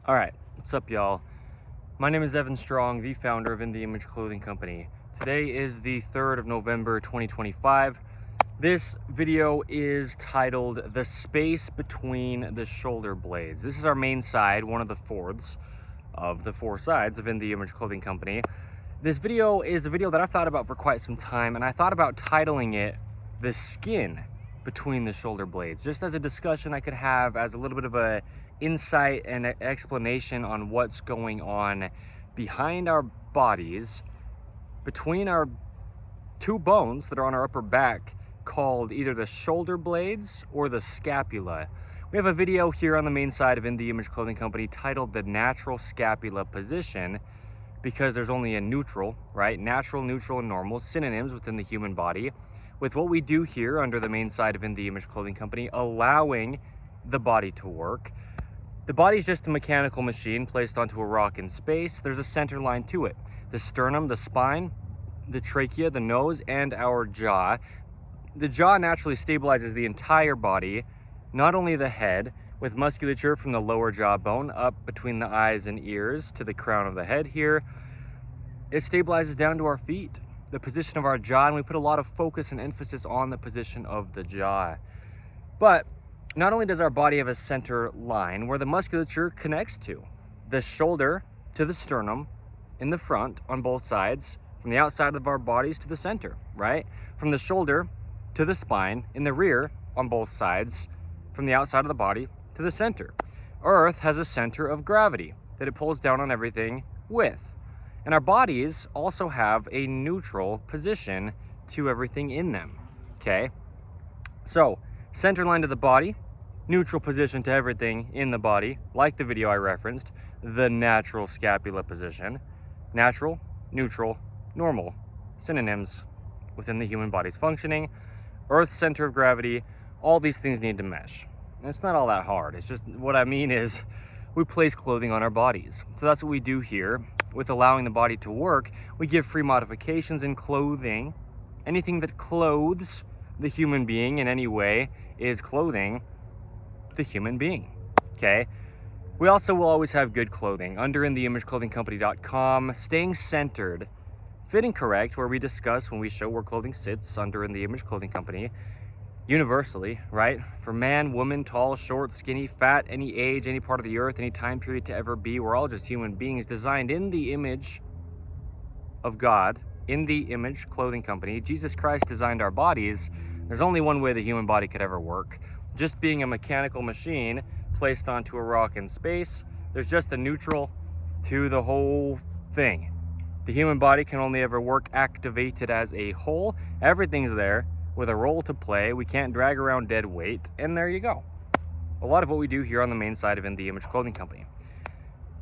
All right, what's up, y'all? My name is Evan Strong, the founder of InTheImageClothingCompany. Today is the 3rd of November, 2025. This video is titled The Space Between the Shoulder Blades. This is our main side, one of the fourths of the four sides of InTheImageClothingCompany. This video is a video that I've thought about for quite some time, and I thought about titling it The Skin Between the Shoulder Blades, just as a discussion I could have as a little bit of a insight and explanation on what's going on behind our bodies, between our two bones that are on our upper back, called either the shoulder blades or the scapula. We have a video here on the main side of In The Image Clothing Company titled The Natural Scapula Position, because there's only a neutral, right? Natural, neutral, and normal, synonyms within the human body. With what we do here under the main side of In The Image Clothing Company, allowing the body to work. The body is just a mechanical machine placed onto a rock in space. There's a center line to it. The sternum, the spine, the trachea, the nose, and our jaw. The jaw naturally stabilizes the entire body, not only the head, with musculature from the lower jawbone up between the eyes and ears to the crown of the head here. It stabilizes down to our feet, the position of our jaw, and we put a lot of focus and emphasis on the position of the jaw. But not only does our body have a center line where the musculature connects to, the shoulder to the sternum in the front on both sides, from the outside of our bodies to the center, right? From the shoulder to the spine in the rear on both sides, from the outside of the body to the center. Earth has a center of gravity that it pulls down on everything with. And our bodies also have a neutral position to everything in them, okay? So, center line to the body, neutral position to everything in the body, like the video I referenced, the natural scapula position. Natural, neutral, normal, synonyms within the human body's functioning. Earth's center of gravity, all these things need to mesh. And it's not all that hard. It's just, what I mean is, we place clothing on our bodies. So that's what we do here with allowing the body to work. We give free modifications in clothing. Anything that clothes the human being in any way is clothing the human being, okay? We also will always have good clothing under InTheImageClothingCompany.com, staying centered, fitting correct, where we discuss when we show where clothing sits under In The Image Clothing Company, universally, right? For man, woman, tall, short, skinny, fat, any age, any part of the earth, any time period to ever be, we're all just human beings designed in the image of God, In The Image Clothing Company. Jesus Christ designed our bodies. There's only one way the human body could ever work. Just being a mechanical machine placed onto a rock in space, there's just a neutral to the whole thing. The human body can only ever work activated as a whole. Everything's there with a role to play. We can't drag around dead weight, and there you go. A lot of what we do here on the main side of In The Image Clothing Company.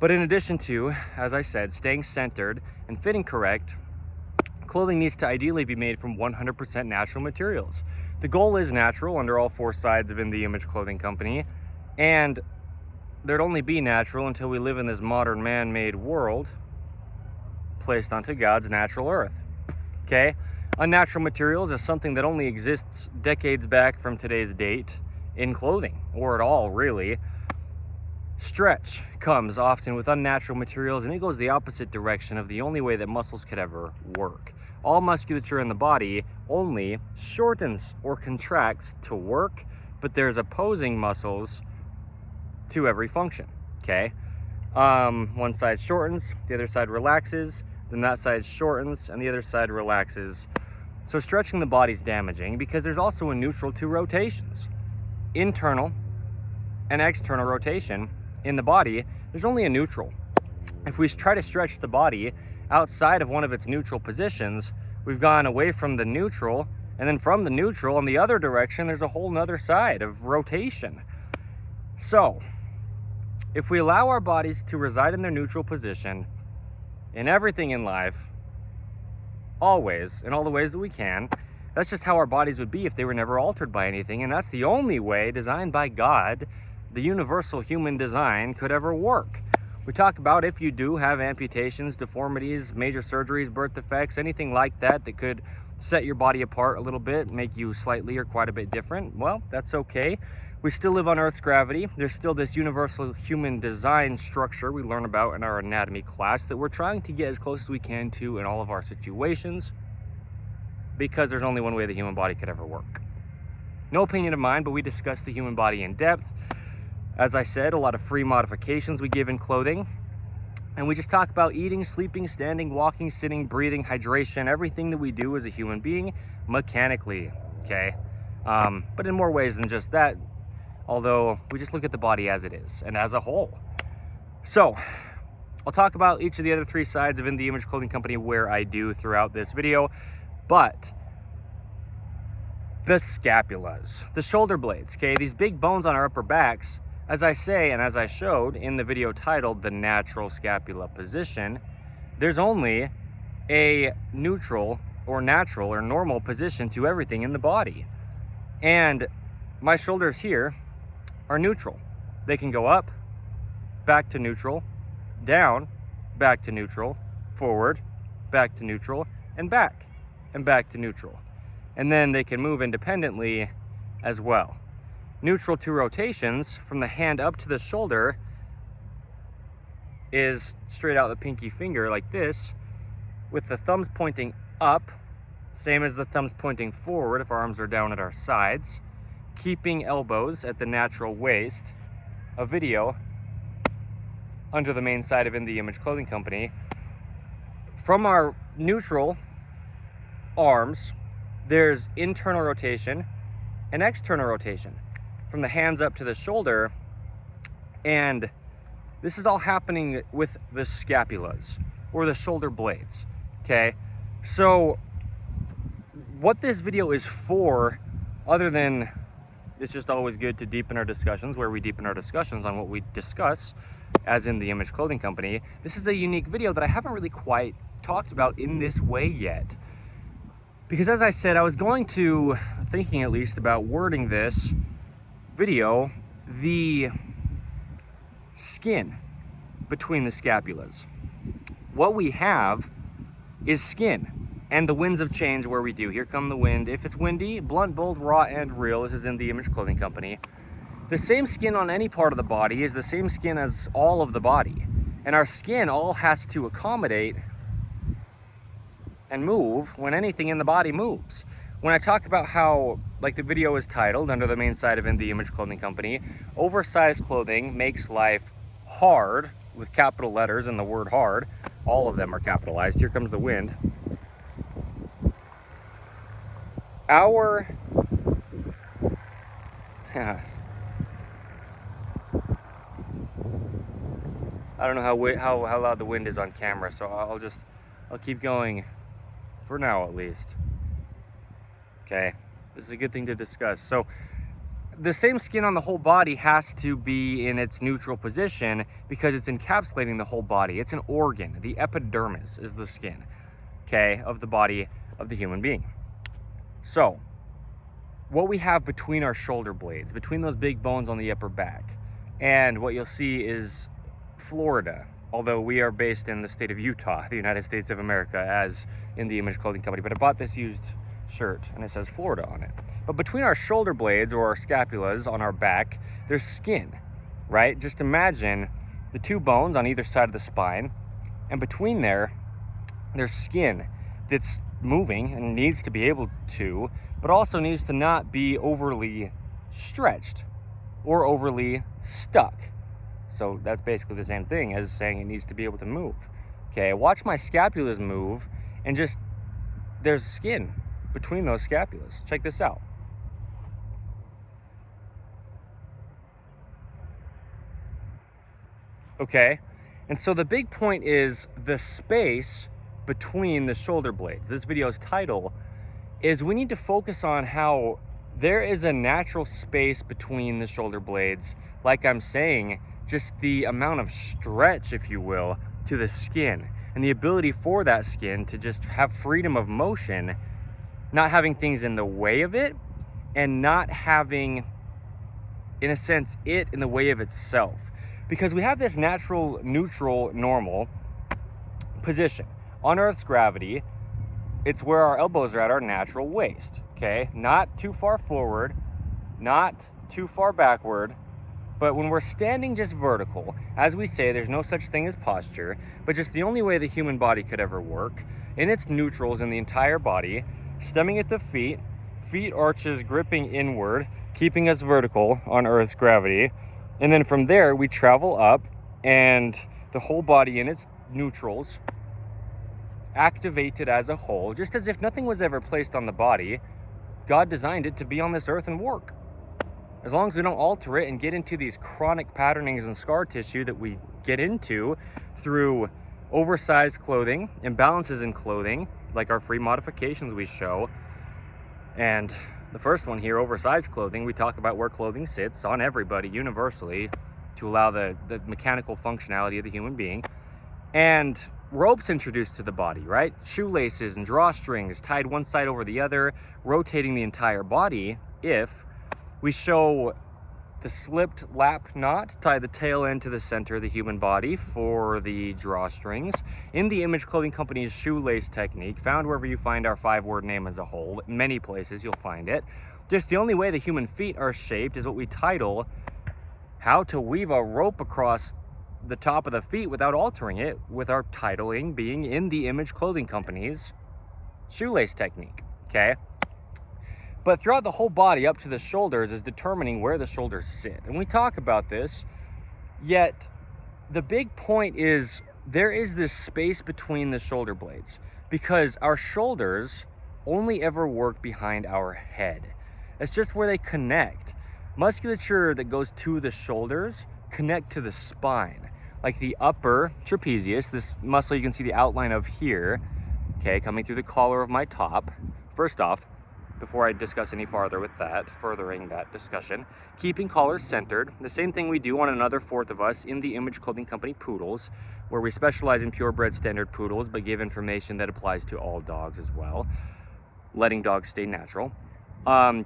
But in addition to, as I said, staying centered and fitting correct, clothing needs to ideally be made from 100% natural materials. The goal is natural under all four sides of In The Image Clothing Company, and there'd only be natural until we live in this modern man-made world placed onto God's natural earth, okay? Unnatural materials is something that only exists decades back from today's date in clothing, or at all, really. Stretch comes often with unnatural materials, and it goes the opposite direction of the only way that muscles could ever work. All musculature in the body only shortens or contracts to work, but there's opposing muscles to every function, okay? One side shortens, the other side relaxes, then that side shortens, and the other side relaxes. So stretching the body is damaging because there's also a neutral to rotations. Internal and external rotation in the body, there's only a neutral. If we try to stretch the body outside of one of its neutral positions, we've gone away from the neutral, and then from the neutral in the other direction, there's a whole nother side of rotation. So, if we allow our bodies to reside in their neutral position in everything in life, always, in all the ways that we can, that's just how our bodies would be if they were never altered by anything, and that's the only way, designed by God, the universal human design could ever work. We talk about if you do have amputations, deformities, major surgeries, birth defects, anything like that that could set your body apart a little bit, make you slightly or quite a bit different, well, that's okay. We still live on Earth's gravity. There's still this universal human design structure we learn about in our anatomy class that we're trying to get as close as we can to in all of our situations, because there's only one way the human body could ever work. No opinion of mine, but we discuss the human body in depth. As I said, a lot of free modifications we give in clothing. And we just talk about eating, sleeping, standing, walking, sitting, breathing, hydration, everything that we do as a human being mechanically, okay? But in more ways than just that, although we just look at the body as it is and as a whole. So I'll talk about each of the other three sides of In The Image Clothing Company where I do throughout this video, but the scapulas, the shoulder blades, okay? These big bones on our upper backs, as I say, and as I showed in the video titled The Natural Scapula Position, there's only a neutral or natural or normal position to everything in the body. And my shoulders here are neutral. They can go up, back to neutral, down, back to neutral, forward, back to neutral, and back to neutral. And then they can move independently as well. Neutral to rotations from the hand up to the shoulder is straight out the pinky finger like this, with the thumbs pointing up, same as the thumbs pointing forward if our arms are down at our sides, keeping elbows at the natural waist. A video under the main side of In The Image Clothing Company. From our neutral arms, there's internal rotation and external rotation from the hands up to the shoulder, and this is all happening with the scapulas or the shoulder blades, okay? So what this video is for, other than it's just always good to deepen our discussions, where we deepen our discussions on what we discuss as In The Image Clothing Company, this is a unique video that I haven't really quite talked about in this way yet. Because as I said, I was thinking at least about wording this video, the skin between the scapulas. What we have is skin, and the winds of change where we do. Here come the wind. If it's windy, blunt, bold, raw, and real, this is In The Image Clothing Company. The same skin on any part of the body is the same skin as all of the body. And our skin all has to accommodate and move when anything in the body moves. When I talk about how, like the video is titled under the main side of In The Image Clothing Company, oversized clothing makes life hard, with capital letters in the word hard. All of them are capitalized. Here comes the wind. I don't know how loud the wind is on camera, so I'll keep going for now at least. Okay, this is a good thing to discuss. So the same skin on the whole body has to be in its neutral position because it's encapsulating the whole body. It's an organ. The epidermis is the skin, okay, of the body of the human being. So what we have between our shoulder blades, between those big bones on the upper back, and what you'll see is Florida, although we are based in the state of Utah, the United States of America, as In The Image Clothing Company. But I bought this used shirt and it says Florida on it. But between our shoulder blades or our scapulas on our back, there's skin, right? Just imagine the two bones on either side of the spine, and between there's skin that's moving and needs to be able to, but also needs to not be overly stretched or overly stuck. So that's basically the same thing as saying it needs to be able to move. Okay, watch my scapulas move, and just, there's skin between those scapulas. Check this out. Okay, and so the big point is the space between the shoulder blades. This video's title is we need to focus on how there is a natural space between the shoulder blades. Like I'm saying, just the amount of stretch, if you will, to the skin, and the ability for that skin to just have freedom of motion, not having things in the way of it, and not having, in a sense, it in the way of itself. Because we have this natural, neutral, normal position. On Earth's gravity, it's where our elbows are at our natural waist, okay? Not too far forward, not too far backward. But when we're standing just vertical, as we say, there's no such thing as posture, but just the only way the human body could ever work, in its neutrals in the entire body, stemming at the feet, feet arches gripping inward, keeping us vertical on Earth's gravity. And then from there, we travel up, and the whole body in its neutrals, activated as a whole, just as if nothing was ever placed on the body. God designed it to be on this earth and work. As long as we don't alter it and get into these chronic patternings and scar tissue that we get into through oversized clothing, imbalances in clothing, like our free modifications we show. And the first one here, oversized clothing, we talk about where clothing sits on everybody universally to allow the mechanical functionality of the human being. And ropes introduced to the body, right? Shoelaces and drawstrings tied one side over the other, rotating the entire body. If we show the slipped lap knot, tie the tail end to the center of the human body for the drawstrings. In the Image Clothing Company's shoelace technique, found wherever you find our 5-word name as a whole, in many places you'll find it. Just the only way the human feet are shaped is what we title How to Weave a Rope Across the Top of the Feet Without Altering It, with our titling being In the Image Clothing Company's shoelace technique, okay? But throughout the whole body up to the shoulders is determining where the shoulders sit. And we talk about this, yet the big point is there is this space between the shoulder blades, because our shoulders only ever work behind our head. It's just where they connect. Musculature that goes to the shoulders connect to the spine, like the upper trapezius, this muscle you can see the outline of here, okay, coming through the collar of my top. First off, before I discuss any farther with that, furthering that discussion, keeping collars centered, the same thing we do on another fourth of us in the Image Clothing Company poodles, where we specialize in purebred standard poodles, but give information that applies to all dogs as well, letting dogs stay natural.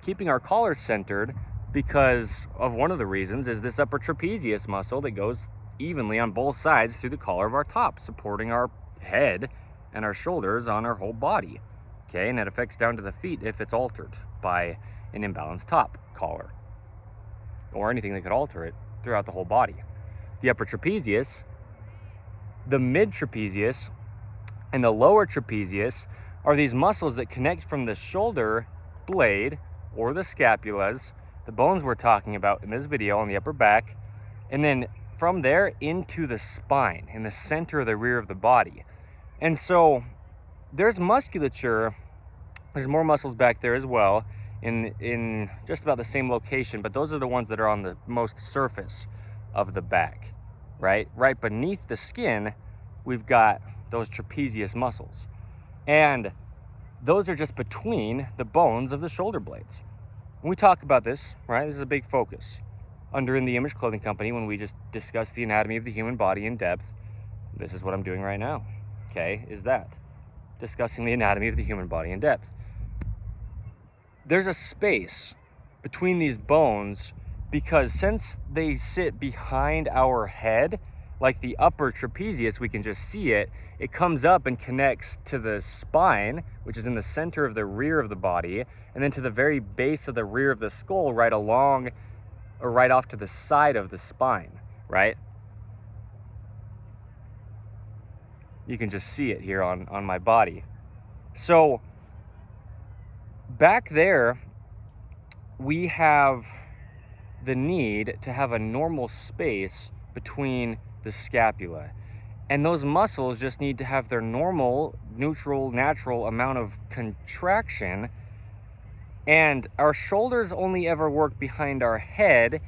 Keeping our collars centered because of one of the reasons is this upper trapezius muscle that goes evenly on both sides through the collar of our top, supporting our head and our shoulders on our whole body. Okay, and that affects down to the feet if it's altered by an imbalanced top collar or anything that could alter it throughout the whole body. The upper trapezius, the mid trapezius, and the lower trapezius are these muscles that connect from the shoulder blade or the scapulas, the bones we're talking about in this video on the upper back, and then from there into the spine in the center of the rear of the body. And so there's musculature, there's more muscles back there as well in just about the same location, but those are the ones that are on the most surface of the back, right? Right beneath the skin, we've got those trapezius muscles. And those are just between the bones of the shoulder blades. When we talk about this, right, this is a big focus under In the Image Clothing Company when we just discuss the anatomy of the human body in depth. This is what I'm doing right now, okay, is that. Discussing the anatomy of the human body in depth. There's a space between these bones because since they sit behind our head, like the upper trapezius, we can just see it, it comes up and connects to the spine, which is in the center of the rear of the body, and then to the very base of the rear of the skull, right along or right off to the side of the spine, right? You can just see it here on my body. So back there, we have the need to have a normal space between the scapula. And those muscles just need to have their normal, neutral, natural amount of contraction. And our shoulders only ever work behind our head,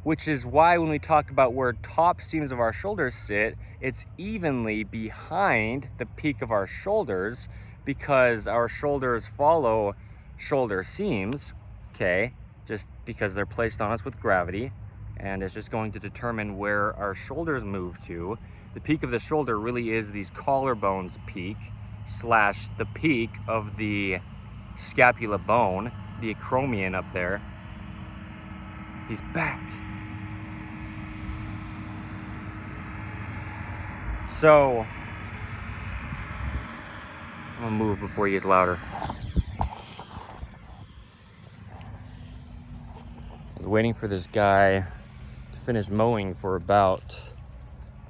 which is why when we talk about where top seams of our shoulders sit, it's evenly behind the peak of our shoulders because our shoulders follow shoulder seams, okay, just because they're placed on us with gravity, and it's just going to determine where our shoulders move to. The peak of the shoulder really is these collarbones peak slash the peak of the scapula bone, the acromion up there. He's back. So, I'm gonna move before he gets louder. As waiting for this guy to finish mowing for about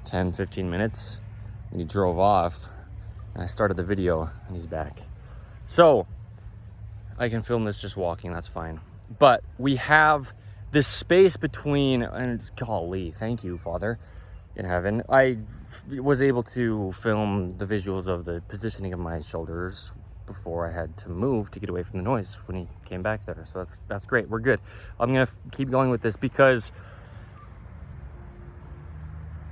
10-15 minutes, and he drove off, and I started the video and he's back. So I can film this just walking, that's fine. But we have this space between, and golly, thank you, Father in heaven. I was able to film the visuals of the positioning of my shoulders before I had to move to get away from the noise when he came back there. So that's great. We're good. I'm gonna keep going with this because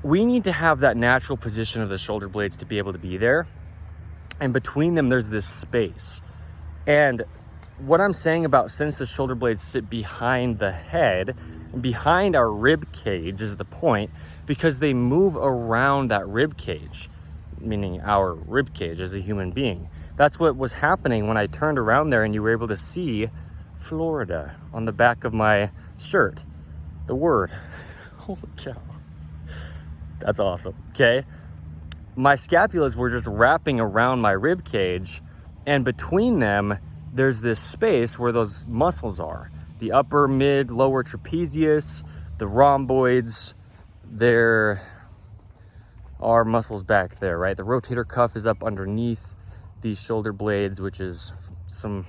we need to have that natural position of the shoulder blades to be able to be there. And between them, there's this space. And what I'm saying about, since the shoulder blades sit behind the head and behind our rib cage is the point, because they move around that rib cage, meaning our rib cage as a human being. That's what was happening when I turned around there and you were able to see Florida on the back of my shirt. The word. Holy cow. That's awesome. Okay. My scapulas were just wrapping around my rib cage, and between them, there's this space where those muscles are. The upper, mid, lower trapezius, the rhomboids. There are muscles back there, right? The rotator cuff is up underneath these shoulder blades, which is some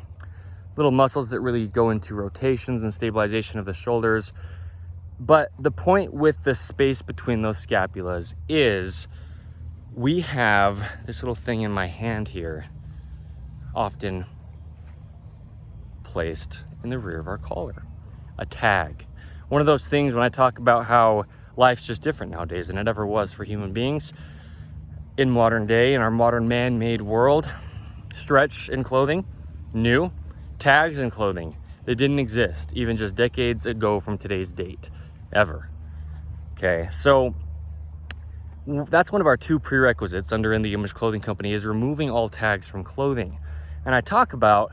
little muscles that really go into rotations and stabilization of the shoulders. But the point with the space between those scapulas is we have this little thing in my hand here, often placed in the rear of our collar, a tag. One of those things when I talk about how life's just different nowadays than it ever was for human beings in modern day, in our modern man-made world. Stretch in clothing, new. Tags in clothing, they didn't exist even just decades ago from today's date, ever. Okay, so that's one of our two prerequisites under In The Image Clothing Company, is removing all tags from clothing. And I talk about,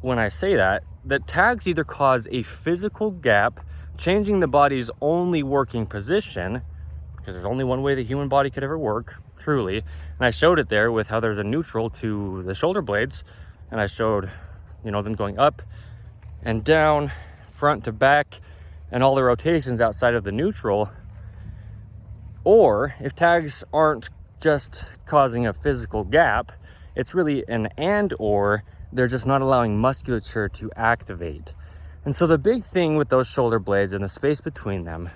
when I say that tags either cause a physical gap, changing the body's only working position, because there's only one way the human body could ever work, truly. And I showed it there with how there's a neutral to the shoulder blades, and I showed, them going up and down, front to back, and all the rotations outside of the neutral. Or if tags aren't just causing a physical gap, it's really an and/or, they're just not allowing musculature to activate. And so the big thing with those shoulder blades and the space between them,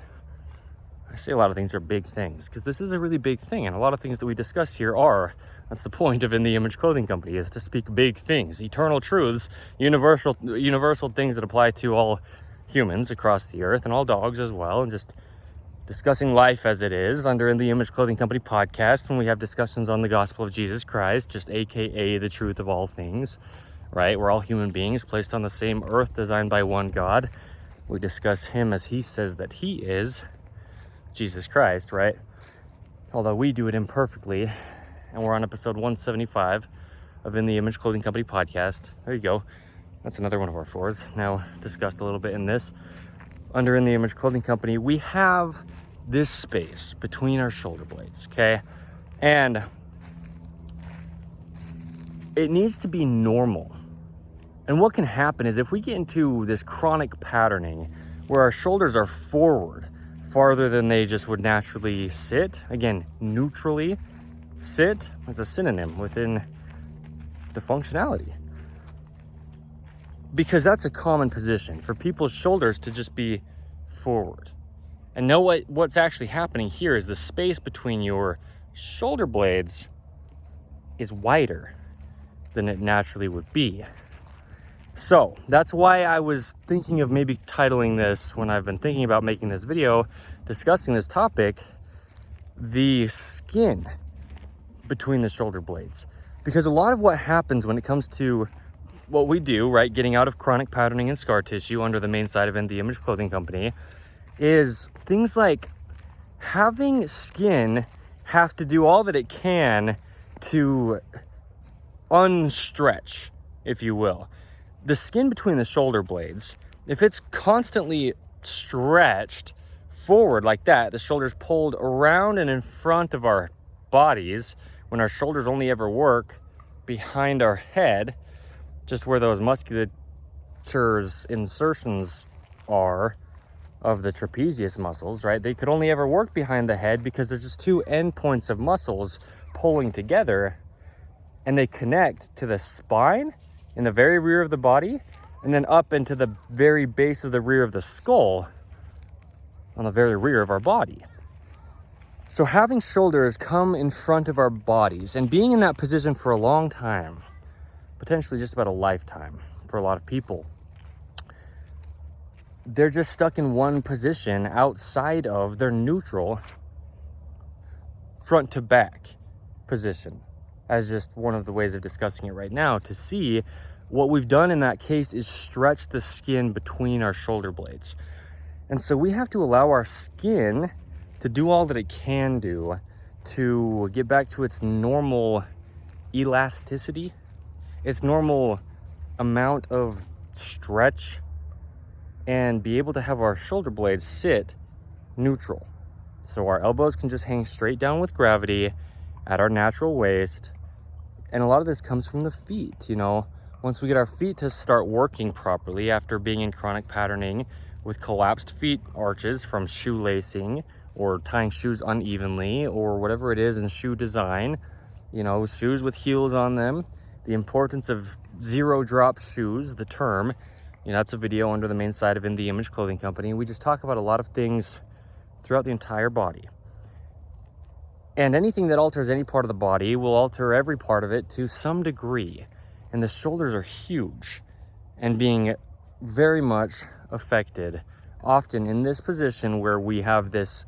I say a lot of things are big things because this is a really big thing, and a lot of things that we discuss here are. That's the point of In The Image Clothing Company, is to speak big things, eternal truths, universal things that apply to all humans across the earth and all dogs as well, and just discussing life as it is under In The Image Clothing Company podcast, when we have discussions on the gospel of Jesus Christ, just AKA the truth of all things, right? We're all human beings placed on the same earth, designed by one God. We discuss him as he says that he is, Jesus Christ, right? Although we do it imperfectly, and we're on episode 175 of In The Image Clothing Company podcast. There you go. That's another one of our fours, now discussed a little bit in this. Under In The Image Clothing Company, we have this space between our shoulder blades, okay? And it needs to be normal. And what can happen is if we get into this chronic patterning where our shoulders are forward farther than they just would naturally sit, again, neutrally sit, as a synonym within the functionality. Because that's a common position for people's shoulders to just be forward. And know what's actually happening here is the space between your shoulder blades is wider than it naturally would be. So that's why I was thinking of maybe titling this, when I've been thinking about making this video, discussing this topic, the skin between the shoulder blades. Because a lot of what happens when it comes to what we do, right, getting out of chronic patterning and scar tissue under the main side of In The Image Clothing Company, is things like having skin have to do all that it can to unstretch, if you will. The skin between the shoulder blades, if it's constantly stretched forward like that, the shoulders pulled around and in front of our bodies, when our shoulders only ever work behind our head, just where those musculature's insertions are of the trapezius muscles, right? They could only ever work behind the head because there's just two endpoints of muscles pulling together, and they connect to the spine in the very rear of the body, and then up into the very base of the rear of the skull on the very rear of our body. So having shoulders come in front of our bodies and being in that position for a long time, potentially just about a lifetime for a lot of people, they're just stuck in one position outside of their neutral front to back position, as just one of the ways of discussing it right now. To see what we've done in that case is stretch the skin between our shoulder blades. And so we have to allow our skin to do all that it can do to get back to its normal elasticity, its normal amount of stretch, and be able to have our shoulder blades sit neutral. So our elbows can just hang straight down with gravity at our natural waist. And a lot of this comes from the feet, you know. Once we get our feet to start working properly after being in chronic patterning with collapsed feet arches from shoelacing or tying shoes unevenly or whatever it is in shoe design, you know, shoes with heels on them, the importance of zero drop shoes, the term, you know, that's a video under the main site of In The Image Clothing Company. We just talk about a lot of things throughout the entire body. And anything that alters any part of the body will alter every part of it to some degree. And the shoulders are huge and being very much affected, often in this position where we have this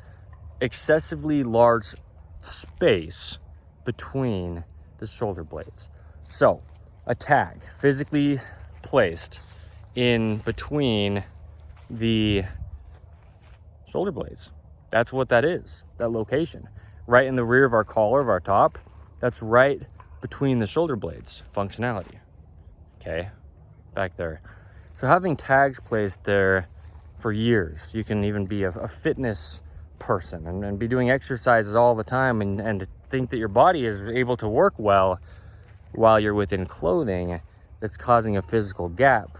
excessively large space between the shoulder blades. So, a tag physically placed in between the shoulder blades. That's what that is, that location. Right in the rear of our collar of our top, that's right between the shoulder blades functionality. Okay, back there. So having tags placed there for years, you can even be a fitness person and be doing exercises all the time and think that your body is able to work well while you're within clothing that's causing a physical gap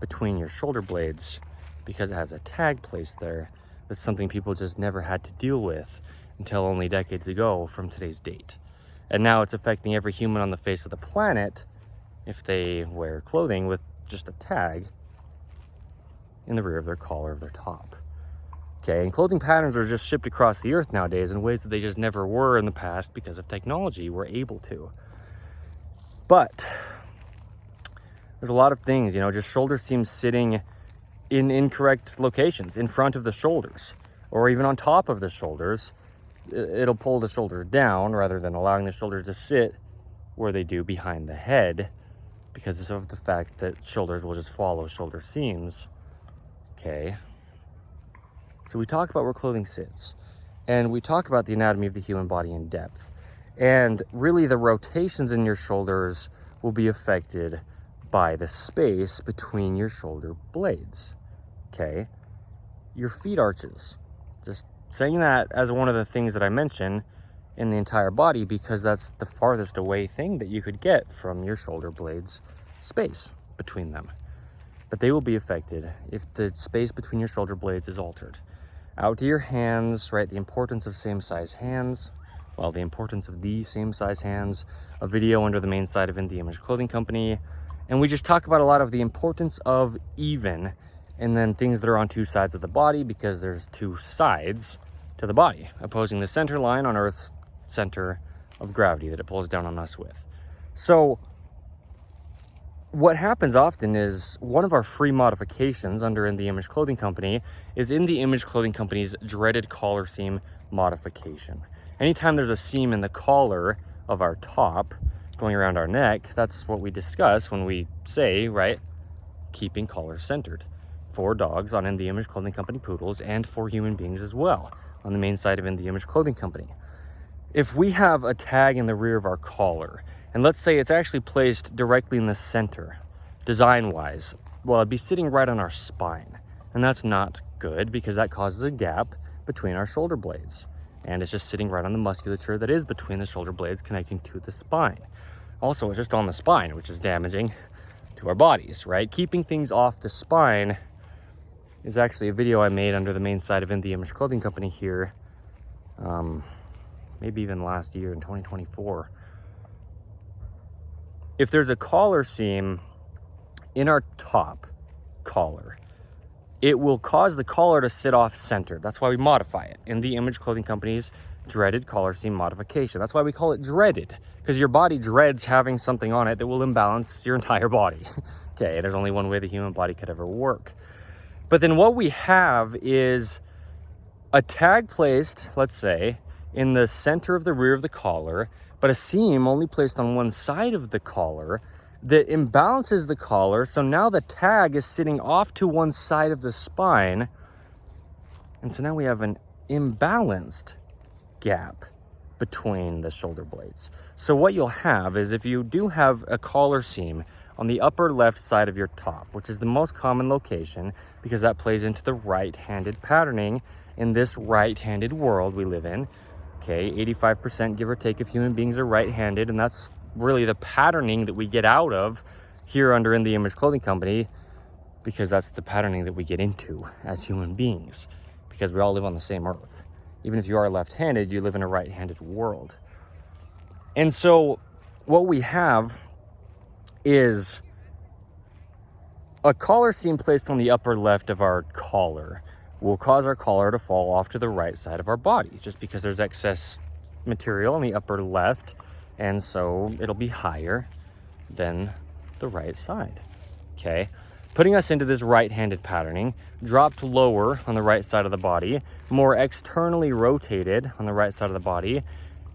between your shoulder blades because it has a tag placed there. That's something people just never had to deal with until only decades ago from today's date. And now it's affecting every human on the face of the planet if they wear clothing with just a tag in the rear of their collar of their top. Okay, and clothing patterns are just shipped across the earth nowadays in ways that they just never were in the past because of technology. We're able to. But there's a lot of things, you know, just shoulder seams sitting in incorrect locations, in front of the shoulders, or even on top of the shoulders. It'll pull the shoulders down rather than allowing the shoulders to sit where they do behind the head because of the fact that shoulders will just follow shoulder seams. Okay. So we talk about where clothing sits, and we talk about the anatomy of the human body in depth. And really the rotations in your shoulders will be affected by the space between your shoulder blades. Okay. Your feet arches. Just saying that as one of the things that I mention in the entire body because that's the farthest away thing that you could get from your shoulder blades space between them. But they will be affected if the space between your shoulder blades is altered. Out to your hands, right? The importance of same size hands. Well, the importance of the same size hands. A video under the main site of In The Image Clothing Company. And we just talk about a lot of the importance of even, and then things that are on two sides of the body because there's two sides to the body, opposing the center line on Earth's center of gravity that it pulls down on us with. So what happens often is one of our free modifications under In The Image Clothing Company is In The Image Clothing Company's dreaded collar seam modification. Anytime there's a seam in the collar of our top going around our neck, that's what we discuss when we say, right, keeping collars centered for dogs on In The Image Clothing Company poodles and for human beings as well on the main site of In The Image Clothing Company. If we have a tag in the rear of our collar, and let's say it's actually placed directly in the center, design-wise, well, it'd be sitting right on our spine. And that's not good because that causes a gap between our shoulder blades. And it's just sitting right on the musculature that is between the shoulder blades connecting to the spine. Also, it's just on the spine, which is damaging to our bodies, right? Keeping things off the spine is actually a video I made under the main site of InTheImageClothingCompany here, maybe even last year in 2024. If there's a collar seam in our top collar, it will cause the collar to sit off center. That's why we modify it in the Image Clothing Company's dreaded collar seam modification. That's why we call it dreaded, because your body dreads having something on it that will imbalance your entire body. Okay, there's only one way the human body could ever work. But then what we have is a tag placed, let's say, in the center of the rear of the collar, but a seam only placed on one side of the collar that imbalances the collar. So now the tag is sitting off to one side of the spine. And so now we have an imbalanced gap between the shoulder blades. So what you'll have is, if you do have a collar seam on the upper left side of your top, which is the most common location because that plays into the right-handed patterning in this right-handed world we live in. Okay, 85% give or take of human beings are right-handed, and that's really the patterning that we get out of here under In the Image Clothing Company, because that's the patterning that we get into as human beings, because we all live on the same earth. Even if you are left-handed, you live in a right-handed world. And so what we have is a collar seam placed on the upper left of our collar will cause our collar to fall off to the right side of our body, just because there's excess material on the upper left, and so it'll be higher than the right side. Okay, putting us into this right-handed patterning, dropped lower on the right side of the body, more externally rotated on the right side of the body,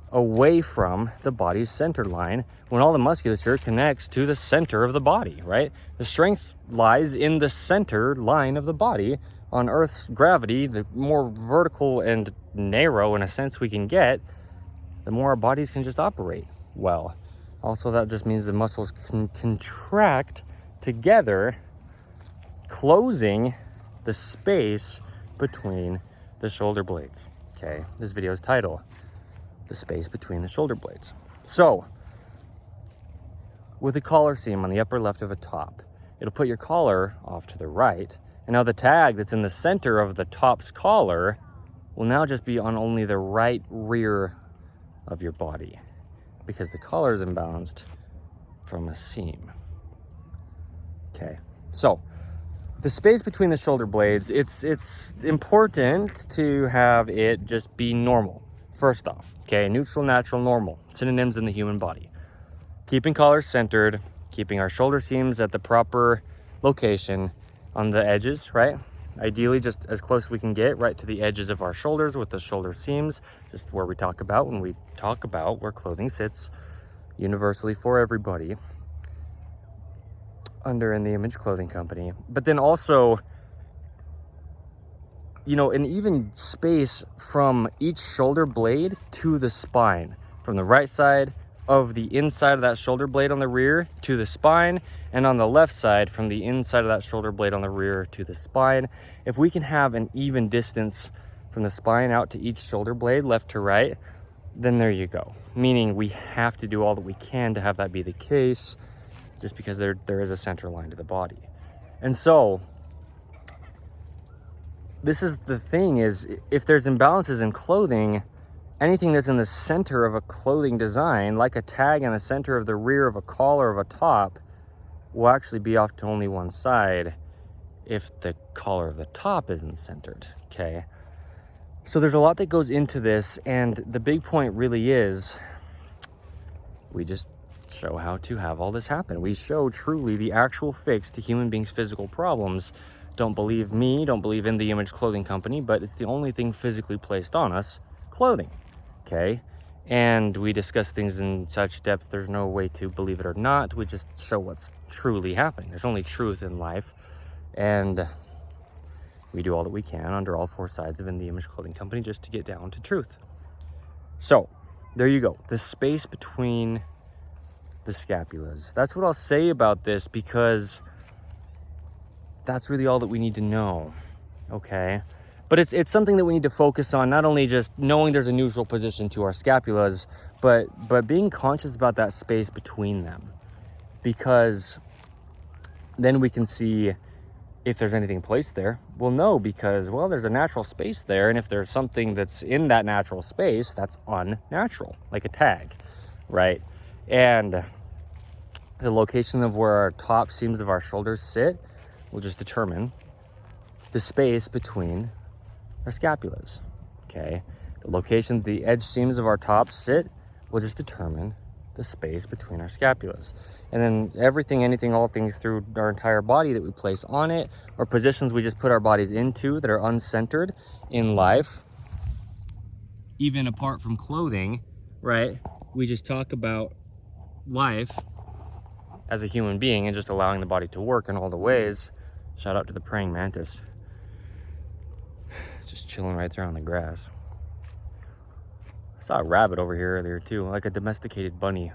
away from the body's center line, when all the musculature connects to the center of the body, right? The strength lies in the center line of the body. On Earth's gravity, the more vertical and narrow in a sense we can get, the more our bodies can just operate well. Also, that just means the muscles can contract together, closing the space between the shoulder blades. Okay, this video's title, The Space Between the Shoulder Blades. So, with a collar seam on the upper left of a top, it'll put your collar off to the right, and now the tag that's in the center of the top's collar will now just be on only the right rear of your body, because the collar is imbalanced from a seam. Okay, so the space between the shoulder blades, it's important to have it just be normal. First off, okay, neutral, natural, normal, synonyms in the human body. Keeping collars centered, keeping our shoulder seams at the proper location on the edges, right? Ideally, just as close as we can get right to the edges of our shoulders with the shoulder seams, just where we talk about when we talk about where clothing sits universally for everybody under In the Image Clothing Company. But then also, you know, an even space from each shoulder blade to the spine, from the right side of the inside of that shoulder blade on the rear to the spine, and on the left side from the inside of that shoulder blade on the rear to the spine. If we can have an even distance from the spine out to each shoulder blade, left to right, then there you go. Meaning we have to do all that we can to have that be the case, just because there is a center line to the body. And so this is the thing, is if there's imbalances in clothing, anything that's in the center of a clothing design, like a tag in the center of the rear of a collar of a top, will actually be off to only one side if the collar of the top isn't centered, okay? So there's a lot that goes into this, and the big point really is we just show how to have all this happen. We show truly the actual fix to human beings' physical problems. Don't believe me, don't believe In the Image Clothing Company, but it's the only thing physically placed on us, clothing, okay? And we discuss things in such depth, there's no way to believe it or not. We just show what's truly happening. There's only truth in life, and we do all that we can under all four sides of In the Image Clothing Company just to get down to truth. So there you go, the space between the scapulas. That's what I'll say about this, because that's really all that we need to know, okay? But it's something that we need to focus on, not only just knowing there's a neutral position to our scapulas, but being conscious about that space between them, because then we can see if there's anything placed there. Well, no, because, well, there's a natural space there, and if there's something that's in that natural space, that's unnatural, like a tag, right? And the location of where our top seams of our shoulders sit will just determine the space between our scapulas, okay? The location the edge seams of our top sit will just determine the space between our scapulas. And then everything, anything, all things through our entire body that we place on it, or positions we just put our bodies into that are uncentered in life, even apart from clothing, right? We just talk about life as a human being and just allowing the body to work in all the ways. Shout out to the praying mantis. Just chilling right there on the grass. I saw a rabbit over here earlier too, like a domesticated bunny.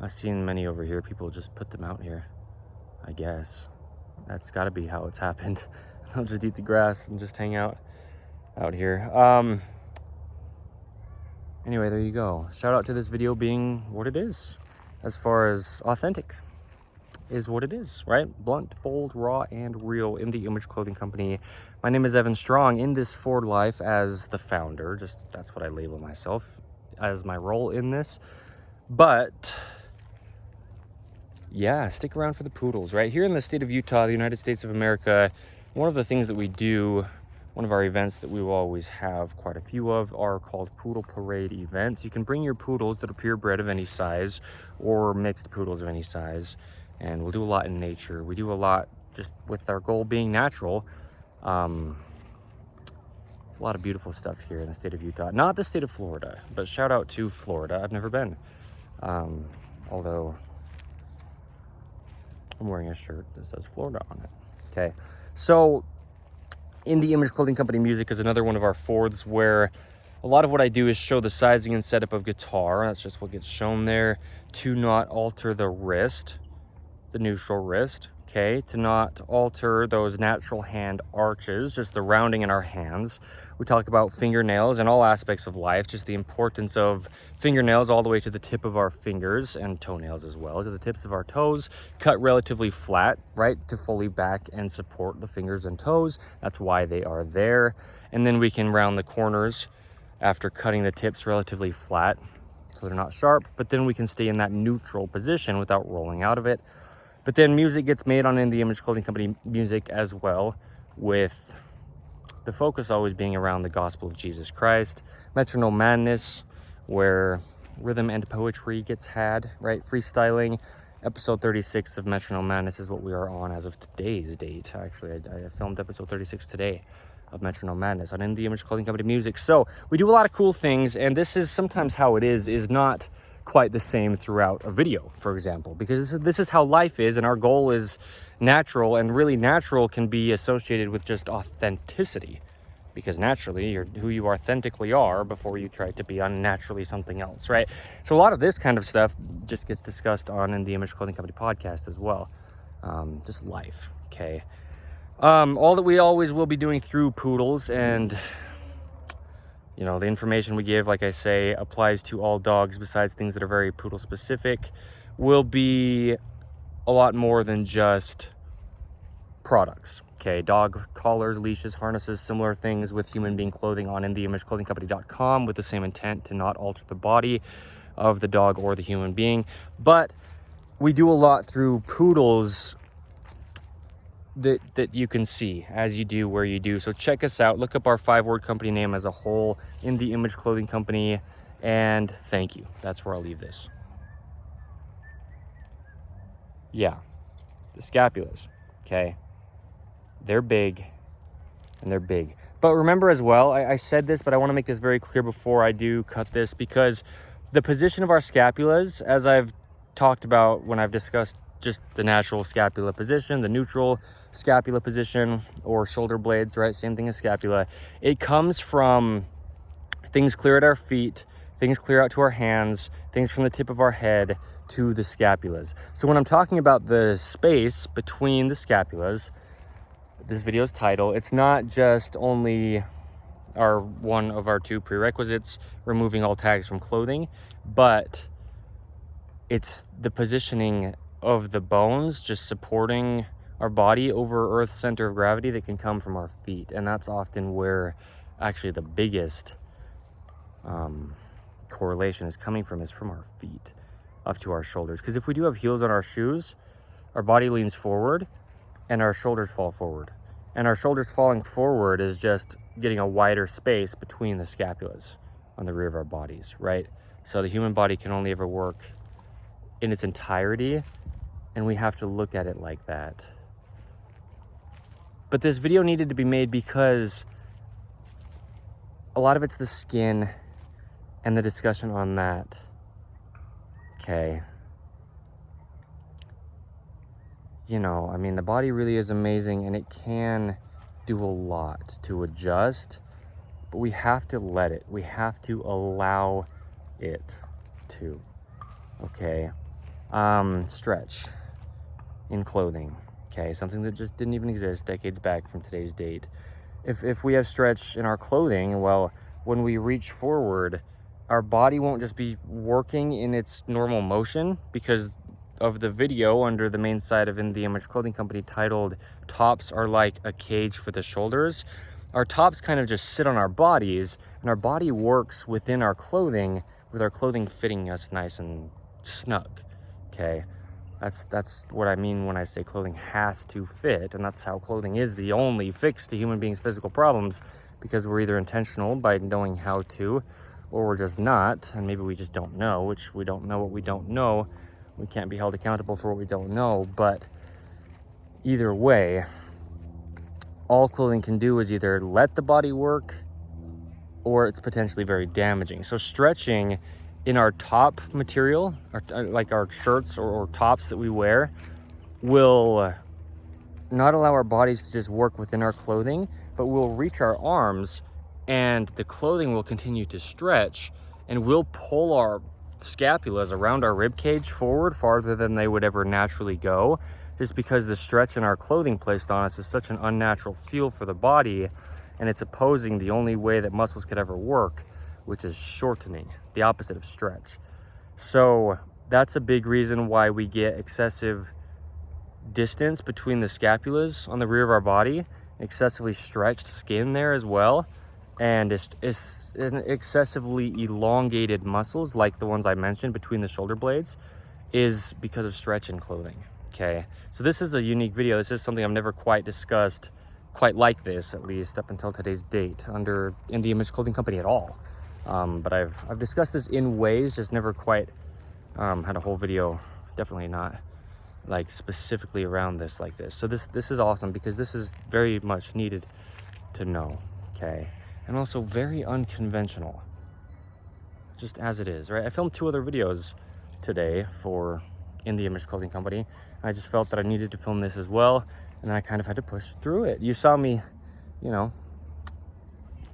I've seen many over here. People just put them out here, I guess. That's got to be how it's happened. They'll just eat the grass and just hang out here. Anyway, there you go. Shout out to this video being what it is, as far as authentic is what it is, right? Blunt, bold, raw, and real. In the Image Clothing Company. My name is Evan Strong. In this Ford life as the founder, just that's what I label myself as my role in this. But yeah, stick around for the poodles, right? Here in the state of Utah, the United States of America, one of the things that we do, one of our events that we will always have quite a few of, are called poodle parade events. You can bring your poodles that are purebred of any size or mixed poodles of any size, and we'll do a lot in nature. We do a lot just with our goal being natural. There's a lot of beautiful stuff here in the state of Utah. Not the state of Florida, but shout out to Florida. I've never been. Although I'm wearing a shirt that says Florida on it. Okay, so In the Image Clothing Company music is another one of our fourths where a lot of what I do is show the sizing and setup of guitar. That's just what gets shown there, to not alter the wrist, the neutral wrist, okay, to not alter those natural hand arches, just the rounding in our hands. We talk about fingernails and all aspects of life, just the importance of fingernails all the way to the tip of our fingers, and toenails as well, to the tips of our toes, cut relatively flat, right, to fully back and support the fingers and toes. That's why they are there. And then we can round the corners after cutting the tips relatively flat so they're not sharp, but then we can stay in that neutral position without rolling out of it. But then music gets made on In the Image Clothing Company music as well, with the focus always being around the gospel of Jesus Christ. Metronome Madness, where rhythm and poetry gets had, right? Freestyling. Episode 36 of Metronome Madness is what we are on as of today's date. Actually, I filmed episode 36 today of Metronome Madness on In the Image Clothing Company music. So we do a lot of cool things, and this is sometimes how it is not quite the same throughout a video, for example, because this is how life is, and our goal is natural, and really natural can be associated with just authenticity, because naturally you're who you authentically are before you try to be unnaturally something else, right? So a lot of this kind of stuff just gets discussed on In the Image Clothing Company podcast as well. Just life, okay? All that we always will be doing through poodles, and you know, the information we give, like I say, applies to all dogs besides things that are very poodle specific, will be a lot more than just products. Okay, dog collars, leashes, harnesses, similar things with human being clothing on InTheImageClothingCompany.com with the same intent to not alter the body of the dog or the human being. But we do a lot through poodles that you can see as you do where you do. So check us out. Look up our 5-word company name as a whole, In the Image Clothing Company, and thank you. That's where I'll leave this. Yeah, the scapulas, okay? They're big, and they're big. But remember as well, I said this, but I want to make this very clear before I do cut this, because the position of our scapulas, as I've talked about when I've discussed just the natural scapula position, the neutral scapula position, or shoulder blades, right? Same thing as scapula. It comes from things clear at our feet, things clear out to our hands, things from the tip of our head to the scapulas. So when I'm talking about the space between the scapulas, this video's title, it's not just only one of our 2 prerequisites, removing all tags from clothing, but it's the positioning of the bones just supporting our body over Earth's center of gravity that can come from our feet. And that's often where actually the biggest correlation is coming from, is from our feet up to our shoulders. Because if we do have heels on our shoes, our body leans forward and our shoulders fall forward. And our shoulders falling forward is just getting a wider space between the scapulas on the rear of our bodies, right? So the human body can only ever work in its entirety, and we have to look at it like that. But this video needed to be made because a lot of it's the skin and the discussion on that. Okay. You know, I mean, the body really is amazing and it can do a lot to adjust, but we have to let it. We have to allow it to. Okay. Stretch in clothing. Okay, something that just didn't even exist decades back from today's date. If we have stretch in our clothing, well, when we reach forward, our body won't just be working in its normal motion, because of the video under the main site of In The Image Clothing Company titled "Tops Are Like a Cage for the Shoulders." Our tops kind of just sit on our bodies, and our body works within our clothing, with our clothing fitting us nice and snug. Okay, that's what I mean when I say clothing has to fit, and that's how clothing is the only fix to human beings' physical problems, because we're either intentional by knowing how to, or we're just not, and maybe we just don't know, which we don't know what we don't know. We can't be held accountable for what we don't know, but either way, all clothing can do is either let the body work, or it's potentially very damaging. So stretching in our top material, like our shirts or tops that we wear, will not allow our bodies to just work within our clothing, but we'll reach our arms and the clothing will continue to stretch, and we'll pull our scapulas around our rib cage forward farther than they would ever naturally go, just because the stretch in our clothing placed on us is such an unnatural feel for the body, and it's opposing the only way that muscles could ever work, which is shortening, the opposite of stretch. So that's a big reason why we get excessive distance between the scapulas on the rear of our body, excessively stretched skin there as well, and it's excessively elongated muscles like the ones I mentioned between the shoulder blades, is because of stretch in clothing. Okay, so this is a unique video. This is something I've never quite discussed, quite like this, at least up until today's date, under In The Image Clothing Company at all. But I've discussed this in ways, just never quite had a whole video, definitely not like specifically around this like this. So this is awesome, because this is very much needed to know. Okay, and also very unconventional, just as it is, right? I filmed 2 other videos today for In The Image Clothing Company, and I just felt that I needed to film this as well, and then I kind of had to push through it. You saw me, you know,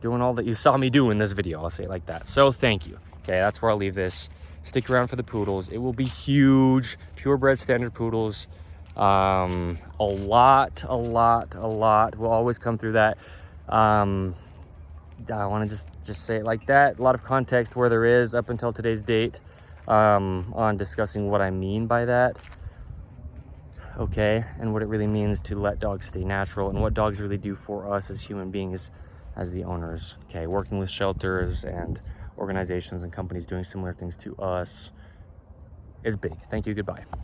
doing all that you saw me do in this video, I'll say it like that. So thank you. Okay, that's where I'll leave this. Stick around for the poodles. It will be huge, purebred standard poodles. A lot will always come through that. I want to just say it like that. A lot of context where there is up until today's date on discussing what I mean by that. Okay, and what it really means to let dogs stay natural, and what dogs really do for us as human beings, as the owners. Okay, working with shelters and organizations and companies doing similar things to us is big. Thank you. Goodbye.